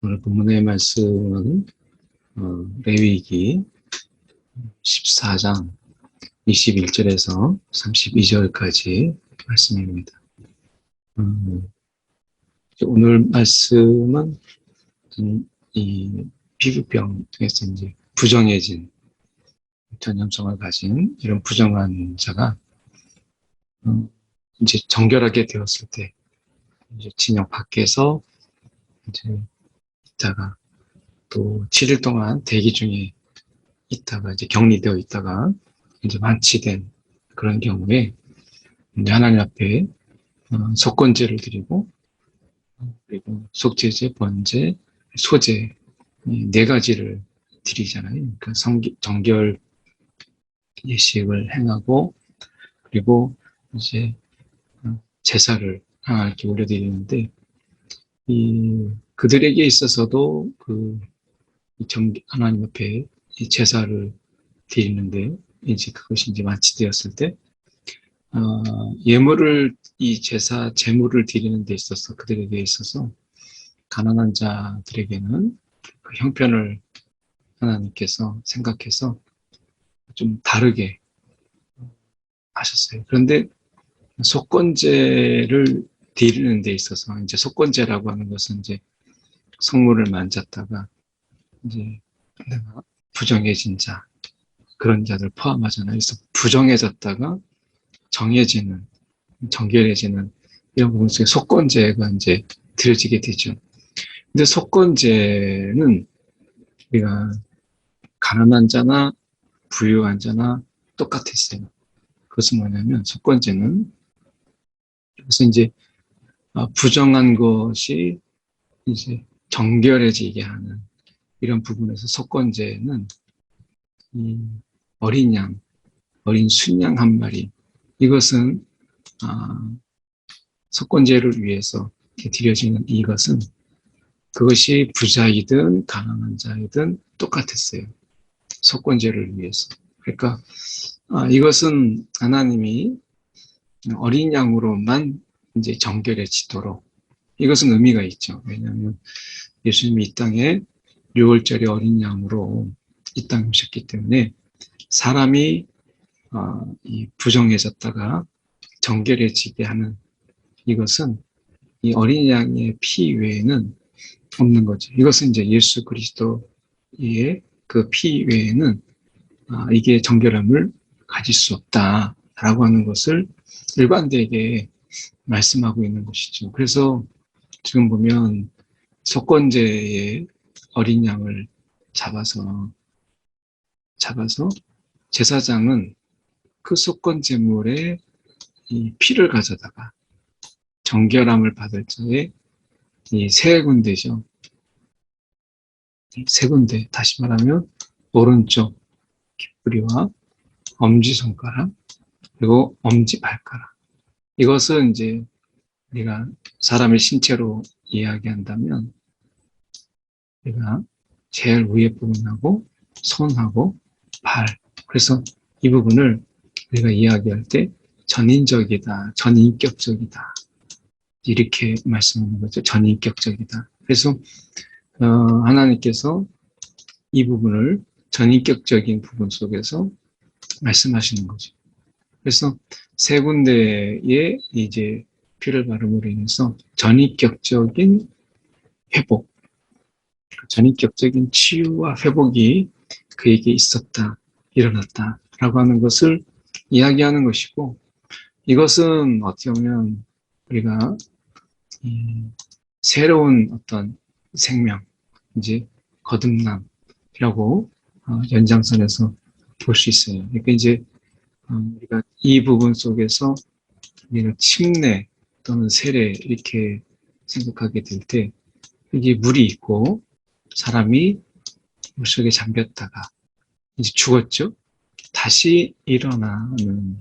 오늘 본문의 말씀은 레위기 14장 21절에서 32절까지 말씀입니다. 오늘 말씀은 이 피부병에서 이제 부정해진 전염성을 가진 이런 부정한 자가 이제 정결하게 되었을 때 이제 진영 밖에서 이제 있다가 또 7일 동안 대기 중에 있다가 이제 격리되어 있다가 이제 완치된 그런 경우에 이제 하나님 앞에 속건제를 드리고 그리고 속죄제, 번제, 소제 네 가지를 드리잖아요. 그러니까 정결 예식을 행하고 그리고 이제 제사를 이렇게 올려드리는데 그들에게 있어서도 하나님 앞에 이 제사를 드리는데 이제 그것이 이제 완치되었을 때 예물을 이 제물을 드리는 데 있어서 그들에게 있어서 가난한 자들에게는 그 형편을 하나님께서 생각해서 좀 다르게 하셨어요. 그런데 속건제를 드리는 데 있어서 이제 속건제라고 하는 것은 이제 성물을 만졌다가 이제 내가 부정해진 자 그런 자들 포함하잖아요. 그래서 부정해졌다가 정결해지는 이런 부분 속에 속건제가 이제 드려지게 되죠. 근데 속건제는 우리가 가난한 자나 부유한 자나 똑같았어요. 그것은 뭐냐면 속건제는 그래서 이제 부정한 것이 이제 정결해지게 하는 이런 부분에서 속건제는 이 어린 순양 한 마리 이것은 속건제를 위해서 드려지는 이것은 그것이 부자이든 가난한 자이든 똑같았어요. 속건제를 위해서. 그러니까 이것은 하나님이 어린 양으로만 이제 정결해지도록 이것은 의미가 있죠. 왜냐하면 예수님이 이 땅에 6월절에 어린 양으로 이 땅에 오셨기 때문에 사람이 이 부정해졌다가 정결해지게 하는 이것은 이 어린 양의 피 외에는 없는 거죠. 이것은 이제 예수 그리스도의 그 피 외에는 이게 정결함을 가질 수 없다라고 하는 것을 일관되게 말씀하고 있는 것이죠. 그래서 지금 보면 속건제의 어린 양을 잡아서 제사장은 그 속건제물에 이 피를 가져다가 정결함을 받을 자의 이 세 군데죠. 세 군데, 다시 말하면 오른쪽 귓부리와 엄지손가락 그리고 엄지발가락. 이것은 이제 우리가 사람의 신체로 이야기한다면 우리가 제일 위에 부분하고 손하고 발. 그래서 이 부분을 우리가 이야기할 때 전인적이다, 전인격적이다. 이렇게 말씀하는 거죠. 전인격적이다. 그래서 하나님께서 이 부분을 전인격적인 부분 속에서 말씀하시는 거죠. 그래서 세 군데에 이제 피를 바름으로 인해서 전인격적인 회복, 전인격적인 치유와 회복이 그에게 있었다, 일어났다라고 하는 것을 이야기하는 것이고, 이것은 어떻게 보면 우리가 새로운 어떤 생명, 이제 거듭남이라고 연장선에서 볼 수 있어요. 그러니까 이제 우리가 이 부분 속에서 우리가 침례 또는 세례 이렇게 생각하게 될 때 이게 물이 있고 사람이 물속에 잠겼다가 이제 죽었죠. 다시 일어나는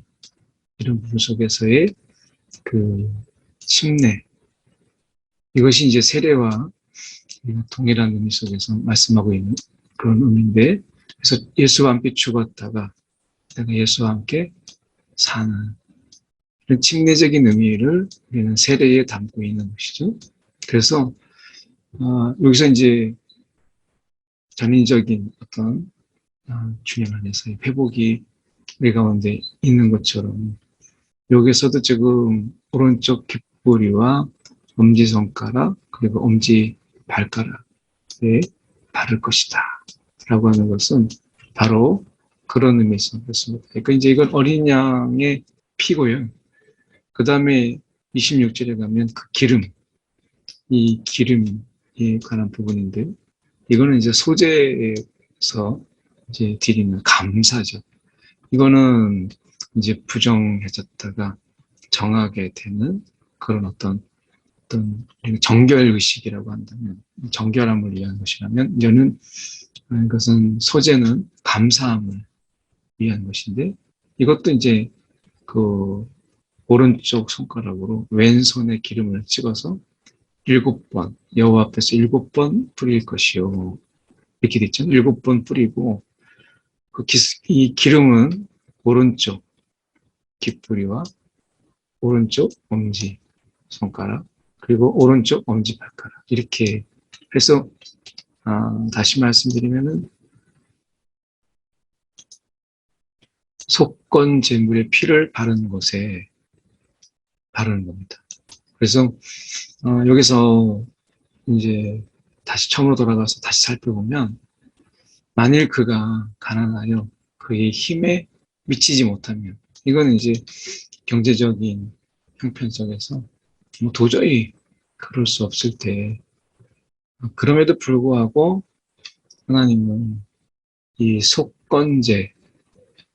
이런 부분 속에서의 그 침례 이것이 이제 세례와 동일한 의미 속에서 말씀하고 있는 그런 의미인데 그래서 예수와 함께 죽었다가 내가 예수와 함께 사는 이런 침례적인 의미를 우리는 세례에 담고 있는 것이죠. 그래서 여기서 이제 전인적인 어떤 균형 안에서의 회복이 우리 가운데 있는 것처럼 여기서도 지금 오른쪽 귓부리와 엄지손가락 그리고 엄지발가락에 바를 것이다 라고 하는 것은 바로 그런 의미에서 그렇습니다. 그러니까 이제 이건 어린 양의 피고요. 그 다음에 26절에 가면 그 기름, 이 기름에 관한 부분인데 이거는 이제 소재에서 이제 드리는 감사죠. 이거는 이제 부정해졌다가 정하게 되는 그런 어떤 정결 의식이라고 한다면, 정결함을 위한 것이라면, 이것은 소재는 감사함을 위한 것인데, 이것도 이제 그 오른쪽 손가락으로 왼손에 기름을 찍어서 7번, 여호와 앞에서 7번 뿌릴 것이요. 이렇게 돼 있죠. 7번 뿌리고, 이 기름은 오른쪽 귓부리와 오른쪽 엄지 손가락, 그리고 오른쪽 엄지발가락. 이렇게 해서, 다시 말씀드리면은, 속건 제물의 피를 바르는 곳에 바르는 겁니다. 그래서, 여기서 이제 다시 처음으로 돌아가서 다시 살펴보면, 만일 그가 가난하여 그의 힘에 미치지 못하면, 이거는 이제 경제적인 형편 속에서 뭐 도저히 그럴 수 없을 때, 그럼에도 불구하고 하나님은 이 속건제,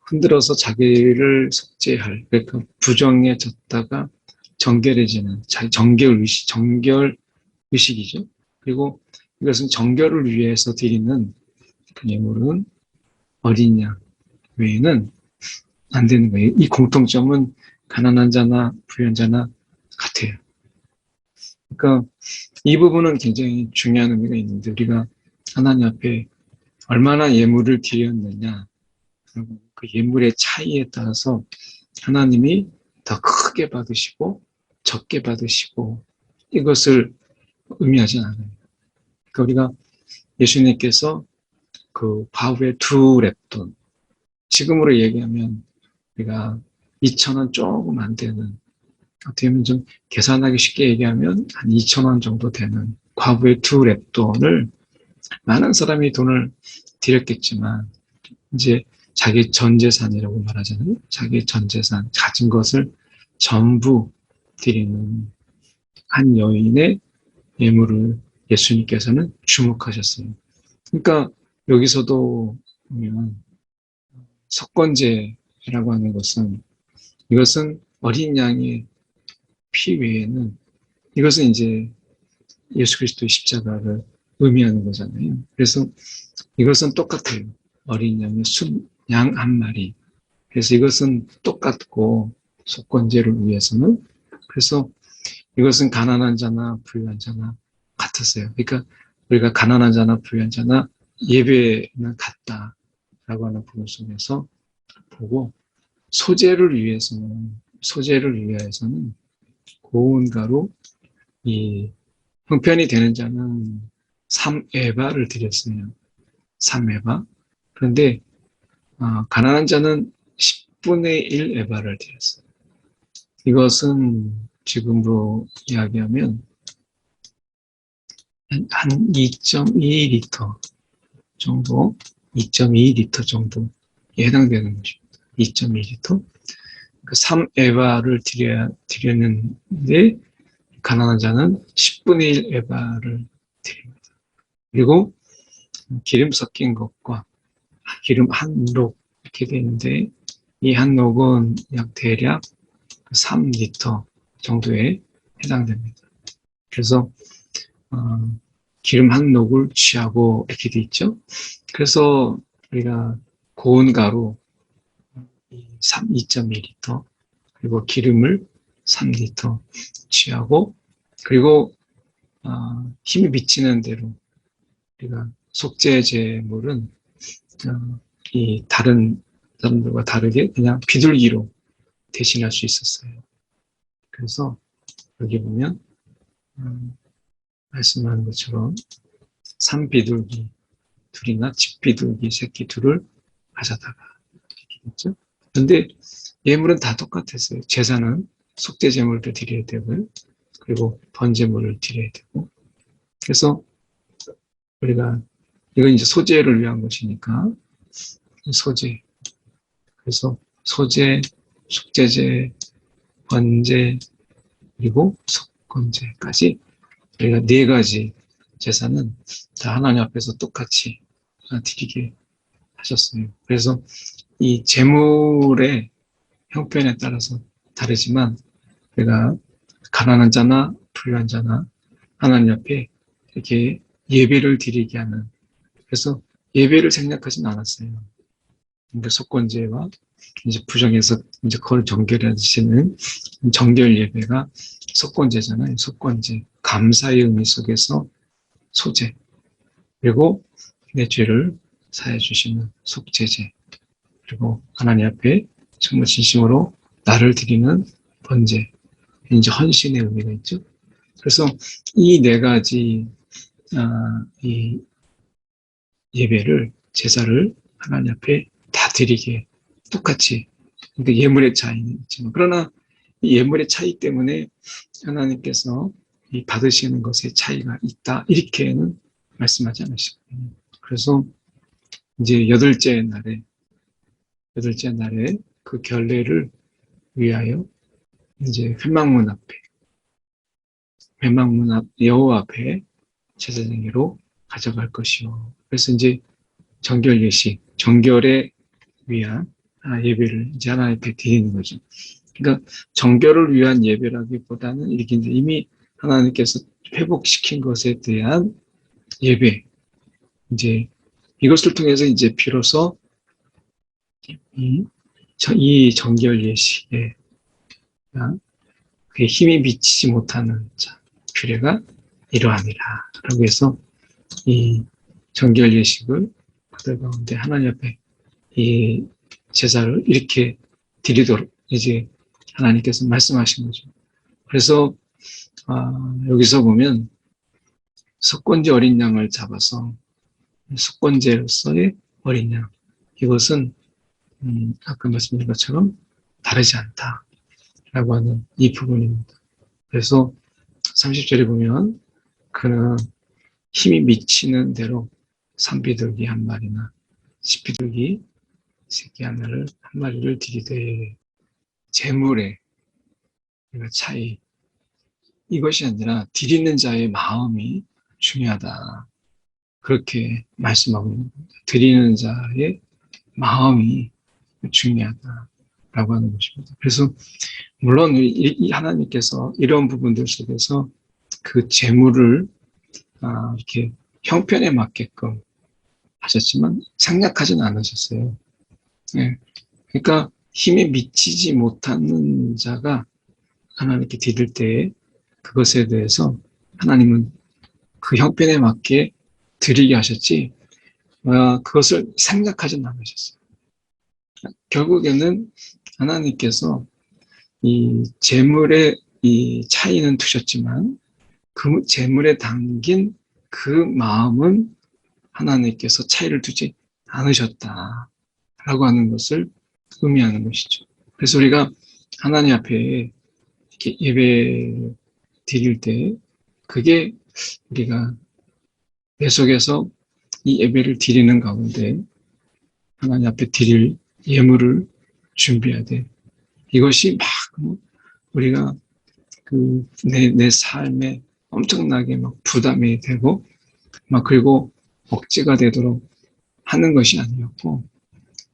흔들어서 자기를 속죄할, 그러니까 부정에 졌다가 정결해지는, 정결 의식이죠. 그리고 이것은 정결을 위해서 드리는 그 예물은 어린 양 외에는 안 되는 거예요. 이 공통점은 가난한 자나 부유한 자나 같아요. 그러니까 이 부분은 굉장히 중요한 의미가 있는데 우리가 하나님 앞에 얼마나 예물을 드렸느냐, 그 예물의 차이에 따라서 하나님이 더 크게 받으시고 적게 받으시고 이것을 의미하지 않아요. 그러니까 우리가 예수님께서 그 과부의 2렙돈, 지금으로 얘기하면 우리가 2,000원 조금 안 되는, 어떻게 보면 좀 계산하기 쉽게 얘기하면 한 2,000원 정도 되는 과부의 2렙돈을 많은 사람이 돈을 드렸겠지만 이제 자기 전 재산이라고 말하잖아요. 자기 전 재산, 가진 것을 전부 드리는 한 여인의 예물을 예수님께서는 주목하셨어요. 그러니까 여기서도 보면 속건제라고 하는 것은, 이것은 어린 양의 피 외에는, 이것은 이제 예수 그리스도의 십자가를 의미하는 거잖아요. 그래서 이것은 똑같아요. 어린 양의 양 한 마리. 그래서 이것은 똑같고 속건제를 위해서는, 그래서 이것은 가난한 자나 부유한 자나 같았어요. 그러니까 우리가 가난한 자나 부유한 자나 예배는 같다라고 하는 부분 속에서 보고, 소재를 위해서는 고운 가루, 이 형편이 되는 자는 3에바를 드렸어요. 3에바. 그런데 가난한 자는 10분의 1 에바를 드렸어요. 이것은 지금으로 이야기하면 한 2.2리터 정도, 2.2리터 정도에 해당되는 것입니다. 2.2리터. 그 3에바를 드렸는데 가난한 자는 10분의 1 에바를 드립니다. 그리고 기름 섞인 것과 기름 한 록 이렇게 되는데 이 한 록은 약 대략 3리터 정도에 해당됩니다. 그래서 기름 한 록을 취하고 이렇게 돼 있죠. 그래서 우리가 고운 가루 2.2리터 그리고 기름을 3리터 취하고, 그리고 힘이 미치는 대로 우리가 속죄제물은 이 다른 사람들과 다르게 그냥 비둘기로 대신할 수 있었어요. 그래서 여기 보면 말씀하는 것처럼 산비둘기 둘이나 집비둘기 새끼 둘을 가져다가 이렇게 됐죠. 그런데 예물은 다 똑같았어요. 제사는 속죄 제물도 드려야 되고요. 그리고 번제물을 드려야 되고. 그래서 우리가 이건 이제 소제를 위한 것이니까 소제. 그래서 소제, 속죄제, 번제, 그리고 속건제까지 우리가 네 가지 제사는 다 하나님 앞에서 똑같이 드리게 하셨어요. 그래서 이 제물의 형편에 따라서 다르지만 우리가 가난한 자나 부유한 자나 하나님 앞에 이렇게 예배를 드리게 하는, 그래서 예배를 생략하진 않았어요. 그러니까 속건제와 이제 부정해서 이제 그걸 정결하시는 정결 예배가 속건제잖아요. 속건제, 감사의 의미 속에서 소제, 그리고 내 죄를 사해 주시는 속죄제, 그리고 하나님 앞에 정말 진심으로 나를 드리는 번제, 이제 헌신의 의미가 있죠. 그래서 이 네 가지 이 예배를, 제사를 하나님 앞에 다 드리게 똑같이, 그러니까 예물의 차이는 있지만, 그러나 이 예물의 차이 때문에 하나님께서 이 받으시는 것에 차이가 있다, 이렇게는 말씀하지 않으시고, 그래서 이제 여덟째 날에 그 결례를 위하여 이제 회막문 앞 여호와 앞에 제사장으로 가져갈 것이요. 그래서 이제 정결 예식, 정결에 위한 예배를 이제 하나님 앞에 드리는 거죠. 그러니까 정결을 위한 예배라기보다는 이렇게 이제 이미 하나님께서 회복시킨 것에 대한 예배, 이제 이것을 통해서 이제 비로소 이 정결 예식에 그의 힘이 미치지 못하는 자, 규례가 이러하니라. 라고 해서 이 정결 예식을 그들 가운데 하나님 앞에 이 제사를 이렇게 드리도록 이제 하나님께서 말씀하신 거죠. 그래서 여기서 보면 속건제 어린 양을 잡아서 속건제로서의 어린 양, 이것은 아까 말씀드린 것처럼 다르지 않다라고 하는 이 부분입니다. 그래서 30절에 보면 그는 힘이 미치는 대로 산비둘기 한 마리나 집비둘기 새끼 하나를 한 마리를 드리되, 재물의 차이, 이것이 아니라 드리는 자의 마음이 중요하다, 그렇게 말씀하고 있는 겁니다. 드리는 자의 마음이 중요하다라고 하는 것입니다. 그래서 물론 이 하나님께서 이런 부분들 속에서 그 재물을 이렇게 형편에 맞게끔 하셨지만 생략하지는 않으셨어요. 네. 그러니까 힘에 미치지 못하는 자가 하나님께 드릴 때 그것에 대해서 하나님은 그 형편에 맞게 드리게 하셨지, 그것을 생각하지는 않으셨어요. 결국에는 하나님께서 이 재물의 이 차이는 두셨지만 그 재물에 담긴 그 마음은 하나님께서 차이를 두지 않으셨다라고 하는 것을 의미하는 것이죠. 그래서 우리가 하나님 앞에 이렇게 예배 드릴 때 그게 우리가 내 속에서 이 예배를 드리는 가운데 하나님 앞에 드릴 예물을 준비해야 돼. 이것이 막 우리가 내 삶에 엄청나게 막 부담이 되고 막 그리고 억지가 되도록 하는 것이 아니었고,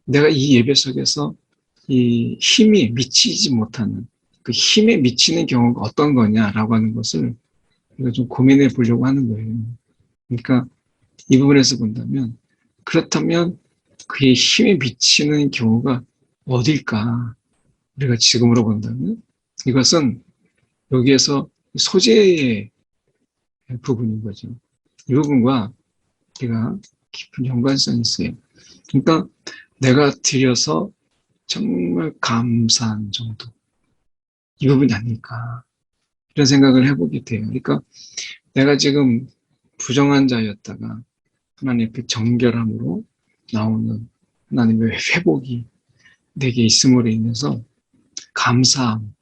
내가 이 예배 속에서 이 힘이 미치지 못하는 그 힘에 미치는 경우가 어떤 거냐라고 하는 것을 우리가 좀 고민해 보려고 하는 거예요. 그러니까 이 부분에서 본다면, 그렇다면 그의 힘에 미치는 경우가 어딜까? 우리가 지금으로 본다면 이것은 여기에서 소재의 부분인 거죠. 이 부분과 우리가 깊은 연관성이 있어요. 그러니까 내가 드려서 정말 감사한 정도, 이 부분이 아닐까, 이런 생각을 해보게 돼요. 그러니까 내가 지금 부정한 자였다가 하나님 그 정결함으로 나오는 하나님의 회복이 내게 있음으로 인해서 감사함,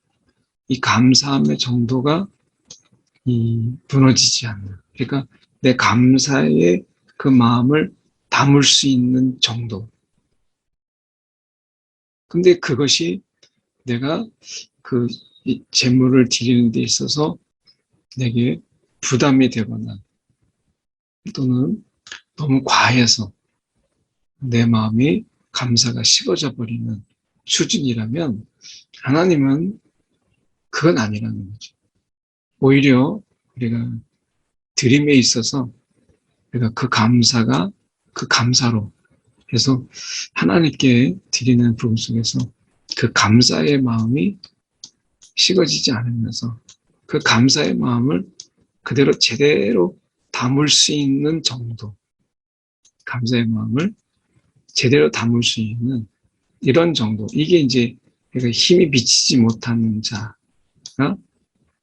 이 감사함의 정도가 무너지지 않는, 그러니까 내 감사의 그 마음을 담을 수 있는 정도. 근데 그것이 내가 그 재물을 드리는 데 있어서 내게 부담이 되거나 또는 너무 과해서 내 마음이 감사가 식어져 버리는 수준이라면 하나님은 그건 아니라는 거죠. 오히려 우리가 드림에 있어서 우리가 그 감사가 그 감사로 해서 하나님께 드리는 부분 속에서 그 감사의 마음이 식어지지 않으면서 그 감사의 마음을 그대로 제대로 담을 수 있는 정도, 감사의 마음을 제대로 담을 수 있는 이런 정도, 이게 이제 힘이 미치지 못하는 자가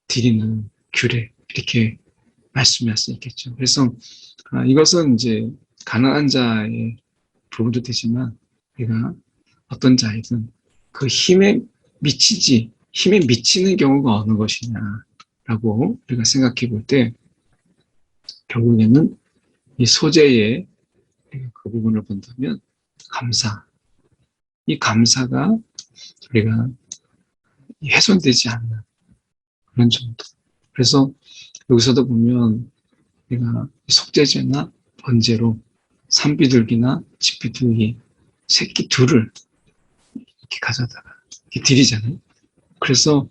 드리는 규례, 이렇게 말씀할 수 있겠죠. 그래서 이것은 이제 가난한 자의 부분도 되지만 우리가 어떤 자이든 그 힘에 미치는 경우가 어느 것이냐라고 우리가 생각해 볼 때 결국에는 이 소재의 그 부분을 본다면 감사, 이 감사가 우리가 훼손되지 않는 그런 정도. 그래서 여기서도 보면 우리가 속죄제나 번제로 산비둘기나 집비둘기 새끼 둘을 이렇게 가져다가 이렇게 드리잖아요. 그래서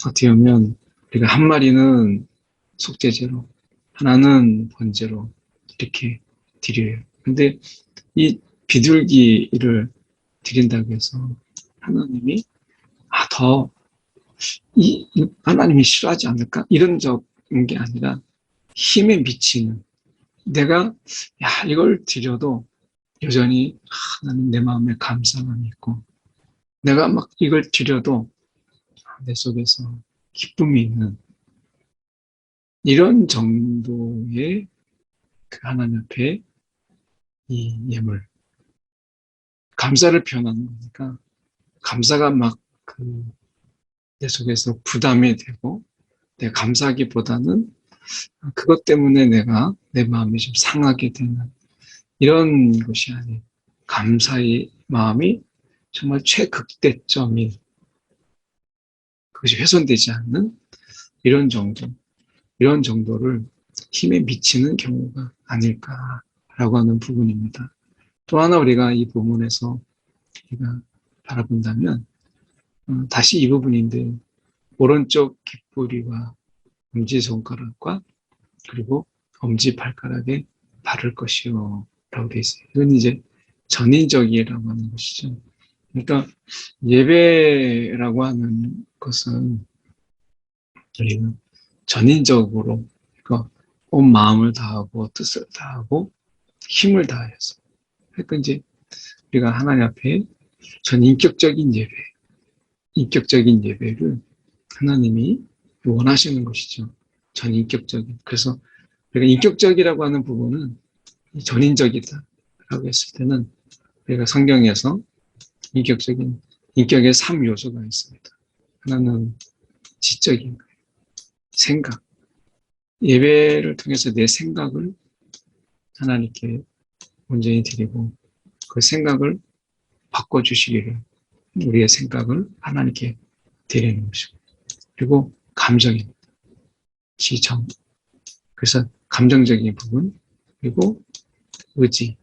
어떻게 보면 우리가 한 마리는 속죄제로, 하나는 번제로 이렇게 드려요. 근데 이 비둘기를 드린다고 해서 하나님이 더 하나님이 싫어하지 않을까? 이런 적인 게 아니라 힘에 미치는, 내가 이걸 드려도 여전히 나는 내 마음에 감사함이 있고, 내가 막 이걸 드려도 내 속에서 기쁨이 있는 이런 정도의 그 하나님 앞에 이 예물, 감사를 표현하는 거니까 감사가 막 내 속에서 부담이 되고, 내가 감사하기보다는 그것 때문에 내가 내 마음이 좀 상하게 되는 이런 것이 아닌 감사의 마음이 정말 최극대점인, 그것이 훼손되지 않는 이런 정도를 힘에 미치는 경우가 아닐까라고 하는 부분입니다. 또 하나 우리가 이 부분에서 우리가 바라본다면 다시 이 부분인데, 오른쪽 귓부리와 엄지손가락과 그리고 엄지발가락에 바를 것이요 라고 되어 있어요. 이건 이제 전인적이라고 하는 것이죠. 그러니까 예배라고 하는 것은 우리가 전인적으로, 그러니까 온 마음을 다하고 뜻을 다하고 힘을 다해서, 그러니까 이제 우리가 하나님 앞에 인격적인 예배를 하나님이 원하시는 것이죠. 전인격적인. 그래서 우리가 인격적이라고 하는 부분은 전인적이다라고 했을 때는 우리가 성경에서 인격의 3요소가 있습니다. 하나는 지적인 거예요. 생각. 예배를 통해서 내 생각을 하나님께 온전히 드리고 그 생각을 바꿔주시기를, 우리의 생각을 하나님께 드리는 것이고, 그리고 감정입니다. 지정. 그래서 감정적인 부분, 그리고 의지,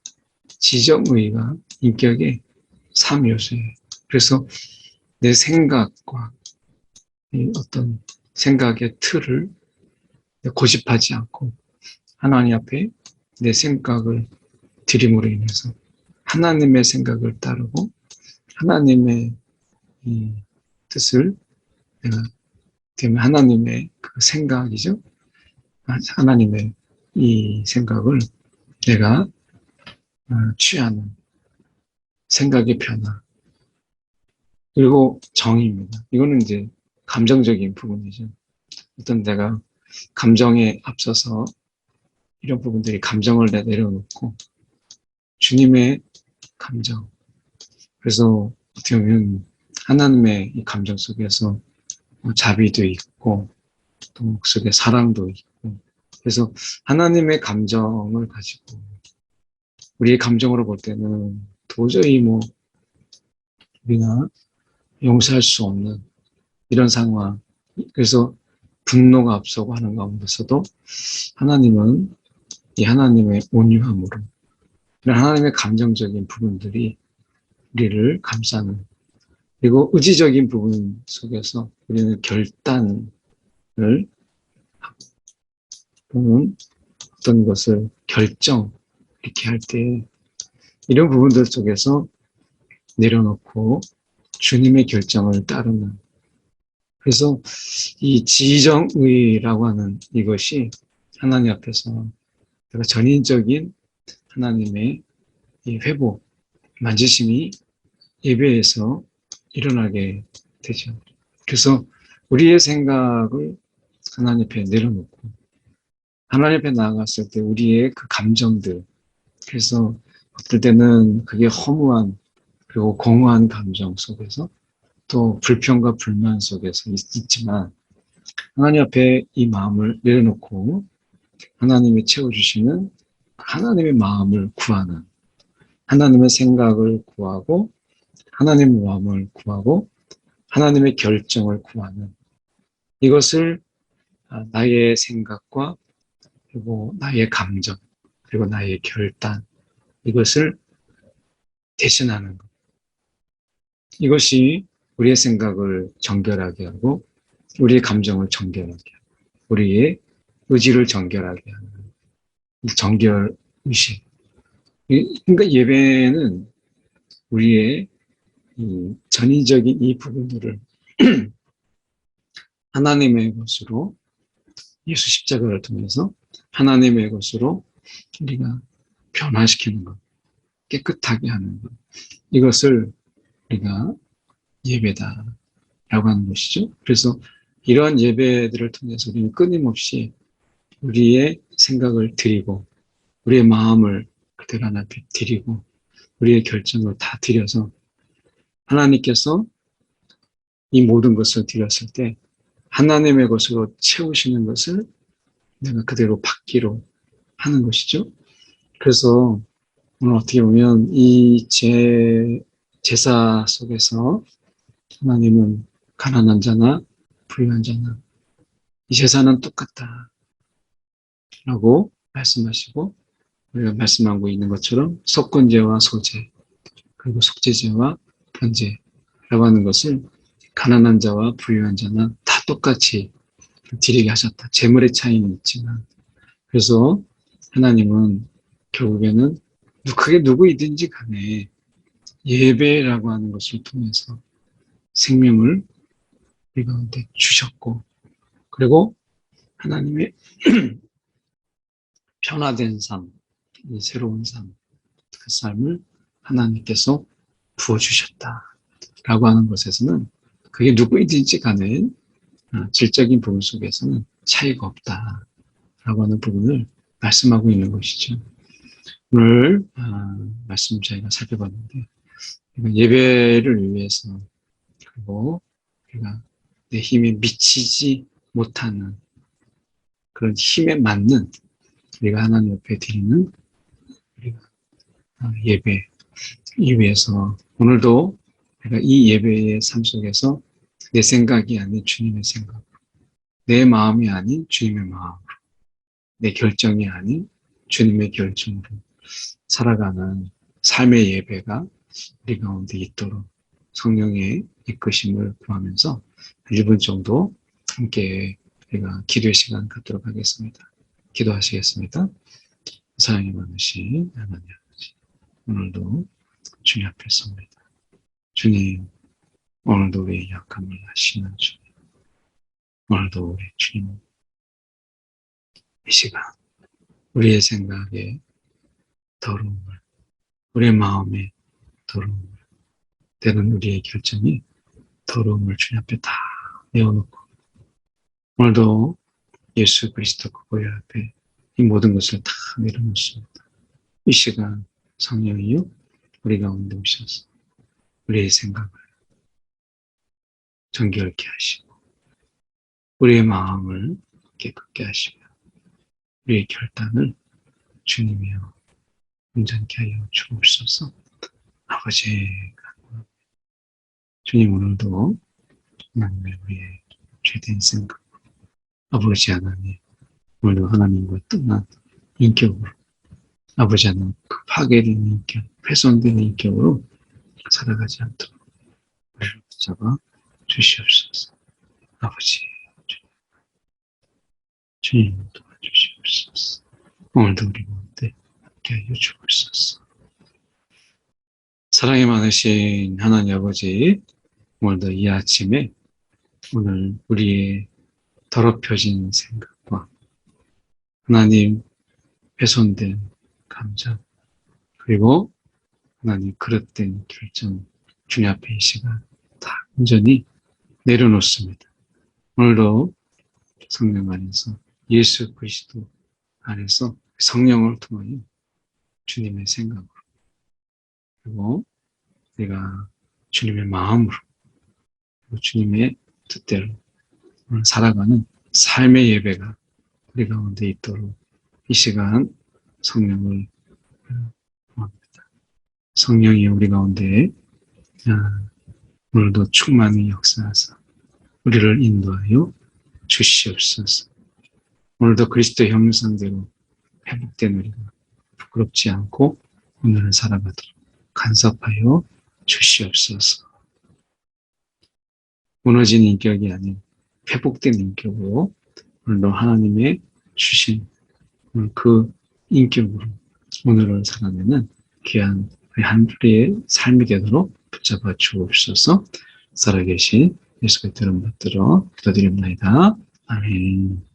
지정의가 인격의 3요소예요. 그래서 내 생각과 어떤 생각의 틀을 고집하지 않고 하나님 앞에 내 생각을 드림으로 인해서 하나님의 생각을 따르고 하나님의 이 뜻을 내가 되면 하나님의 그 생각이죠. 하나님의 이 생각을 내가 취하는 생각의 변화, 그리고 정의입니다. 이거는 이제 감정적인 부분이죠. 어떤 내가 감정에 앞서서 이런 부분들이 감정을 내려놓고 주님의 감정. 그래서 어떻게 보면 하나님의 이 감정 속에서 자비도 있고 또 속에 사랑도 있고 그래서 하나님의 감정을 가지고 우리의 감정으로 볼 때는 도저히 우리가 용서할 수 없는 이런 상황. 그래서 분노가 앞서고 하는 가운데서도 하나님은 이 하나님의 온유함으로 이런 하나님의 감정적인 부분들이 우리를 감싸는 그리고 의지적인 부분 속에서 우리는 결단을 또는 어떤 것을 결정 이렇게 할 때 이런 부분들 속에서 내려놓고 주님의 결정을 따르는 그래서 이 지정의라고 하는 이것이 하나님 앞에서 전인적인 하나님의 이 회복, 만지심이 예배에서 일어나게 되죠. 그래서 우리의 생각을 하나님 앞에 내려놓고 하나님 앞에 나아갔을 때 우리의 그 감정들 그래서 어떨 때는 그게 허무한 그리고 공허한 감정 속에서 또 불평과 불만 속에서 있지만 하나님 앞에 이 마음을 내려놓고 하나님이 채워주시는 하나님의 마음을 구하는 하나님의 생각을 구하고 하나님의 마음을 구하고 하나님의 결정을 구하는 이것을 나의 생각과 그리고 나의 감정 그리고 나의 결단 이것을 대신하는 것. 이것이 우리의 생각을 정결하게 하고 우리의 감정을 정결하게 하고 우리의 의지를 정결하게 하는 정결의식. 그러니까 예배는 우리의 이 전인적인 이 부분들을 하나님의 것으로 예수 십자가를 통해서 하나님의 것으로 우리가 변화시키는 것, 깨끗하게 하는 것. 이것을 우리가 예배다라고 하는 것이죠. 그래서 이러한 예배들을 통해서 우리는 끊임없이 우리의 생각을 드리고 우리의 마음을 그대로 하나 앞에 드리고 우리의 결정을 다 드려서 하나님께서 이 모든 것을 드렸을 때 하나님의 것으로 채우시는 것을 내가 그대로 받기로 하는 것이죠. 그래서 오늘 어떻게 보면 이 제사 속에서 하나님은 가난한 자나 부유한 자나 이 제사는 똑같다 라고 말씀하시고 우리가 말씀하고 있는 것처럼 속건제와 소제 그리고 속죄제와 번제라고 하는 것을 가난한 자와 부유한 자는 다 똑같이 드리게 하셨다. 재물의 차이는 있지만 그래서 하나님은 결국에는 그게 누구이든지 간에 예배라고 하는 것을 통해서 생명을 우리 가운데 주셨고 그리고 하나님의 변화된 삶, 이 새로운 삶, 그 삶을 하나님께서 부어주셨다라고 하는 것에서는 그게 누구이든지 간에 질적인 부분 속에서는 차이가 없다라고 하는 부분을 말씀하고 있는 것이죠. 오늘 말씀 저희가 살펴봤는데 예배를 위해서 그리고 우리가 내 힘에 미치지 못하는 그런 힘에 맞는 우리가 하나님 옆에 드리는 우리가 예배 이 위해서 오늘도 내가 이 예배의 삶 속에서 내 생각이 아닌 주님의 생각, 내 마음이 아닌 주님의 마음으로, 내 결정이 아닌 주님의 결정으로 살아가는 삶의 예배가 우리 가운데 있도록 성령의 이끄심을 구하면서 1분 정도 함께 우리가 기도의 시간 갖도록 하겠습니다. 기도하시겠습니다. 사랑이 많으신 하나님 아버지, 오늘도 주님 앞에 섭니다. 주님, 오늘도 우리의 약함을 아시는 주님, 오늘도 우리 주님, 이 시간 우리의 생각에 더러움을, 우리의 마음에 더러움을, 때는 우리의 결정이 더러움을 주님 앞에 다 내어놓고 오늘도 예수 그리스도 그 보혈 앞에 이 모든 것을 다 내려놓습니다. 이 시간 성령이요 우리 가운데 오셔서 우리의 생각을 정결케 하시고 우리의 마음을 깨끗게 하시며 우리의 결단을 주님이여 온전케 하여 주옵소서. 아버지 주님 오늘도 하나님의 우리의 죄된 생각 아버지 하나님 오늘도 하나님과 떠난 인격으로 아버지 하나님 그 파괴된 인격 훼손된 인격으로 살아가지 않도록 우리를 붙잡아 주시옵소서. 아버지 주님 도와주시옵소서. 오늘도 우리 가운데 함께 하여 주옵소서. 사랑이 많으신 하나님 아버지 오늘도 이 아침에 오늘 우리의 더럽혀진 생각과 하나님 훼손된 감정 그리고 하나님 그릇된 결정 주님 앞에 이 시간 다 온전히 내려놓습니다. 오늘도 성령 안에서 예수 그리스도 안에서 성령을 통하여 주님의 생각으로 그리고 내가 주님의 마음으로 그리고 주님의 뜻대로 오늘 살아가는 삶의 예배가 우리 가운데 있도록 이 시간 성령을 구합니다. 성령이 우리 가운데 오늘도 충만히 역사하사 우리를 인도하여 주시옵소서. 오늘도 그리스도 형상대로 회복된 우리가 부끄럽지 않고 오늘을 살아가도록 간섭하여 주시옵소서. 무너진 인격이 아닌 회복된 인격으로 오늘도 하나님의 주신 그 인격으로 오늘을 살아내는 귀한 한 우리의 삶이 되도록 붙잡아 주옵소서. 살아계신 예수 그리스도 이름 받들어 기도드립니다. 아멘.